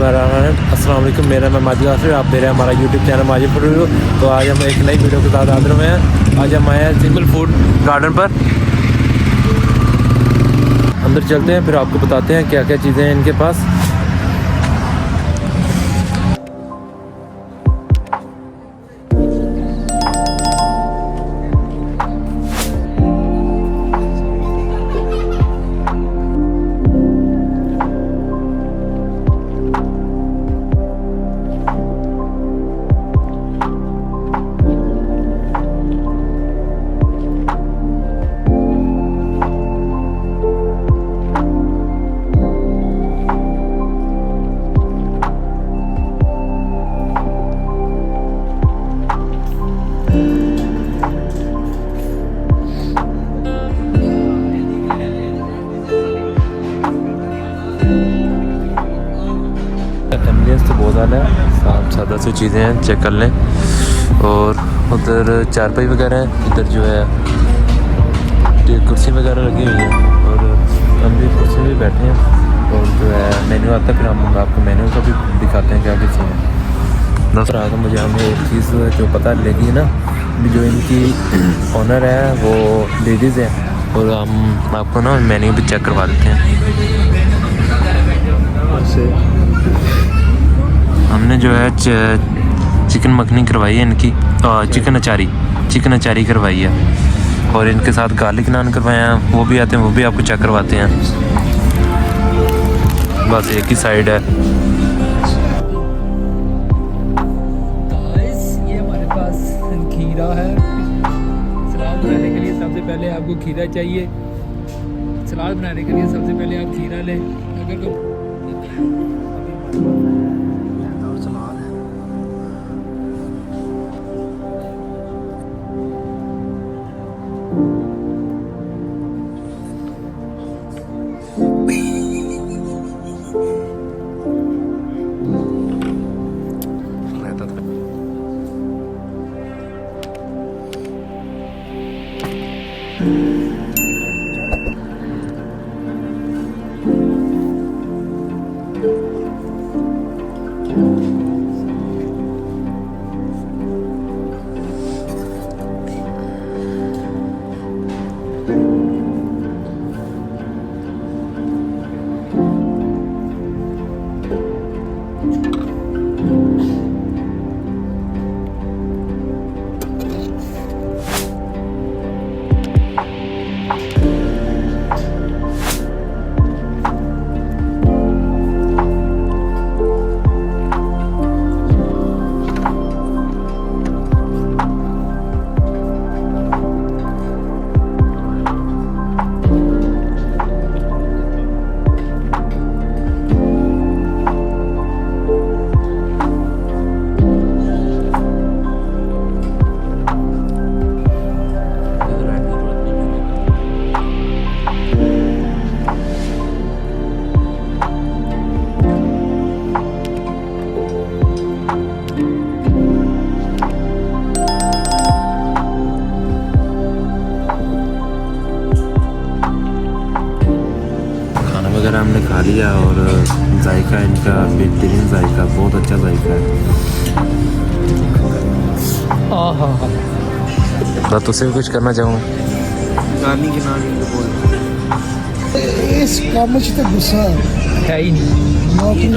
अस्सलाम वालेकुम, मेरा नाम माजिद आसिफ, आप देख रहे हैं हमारा YouTube channel Majid food review. तो आज हम एक नई वीडियो के साथ हाजिर हुए हैं। आज हम आए हैं सिंपल फूड गार्डन पर। अंदर चलते हैं, फिर आपको बताते हैं क्या क्या चीज़ें हैं इनके पास। एम्बियंस तो बहुत ज़्यादा है, साफ सादा सी चीज़ें हैं, चेक कर लें। और उधर चारपाई वगैरह है, इधर जो है कुर्सी वगैरह लगी हुई है और हम भी कुर्सी में बैठे हैं। और जो है मेन्यू आता है, फिर हम आपको मेन्यू का भी दिखाते हैं क्या क्या चीज़ें। दोस्तों आगे मुझे हमें एक चीज़ जो पता लगी है ना, जो इनकी ऑनर है वो लेडीज़ है। और हम आपको ना मेन्यू भी चेक करवा देते हैं। हमने जो है चिकन मखनी करवाई है इनकी, चिकन अचारी करवाई है। और इनके साथ गार्लिक नान करवाए हैं, वो भी आते हैं, वो भी आपको चेक करवाते हैं। बस एक ही साइड है। ये हमारे पास खीरा है। सलाद बनाने के लिए सबसे पहले आपको खीरा चाहिए। सलाद बनाने के लिए सबसे पहले आप खीरा लें। अगर वगैरह हमने खा लिया और जायका इनका बेहतरीन जायका, बहुत अच्छा जायका है। तो तुझसे भी कुछ करना चाहूँ गानी के नाम बोल इस काम में तो गुस्सा है ही नहीं। नौकरी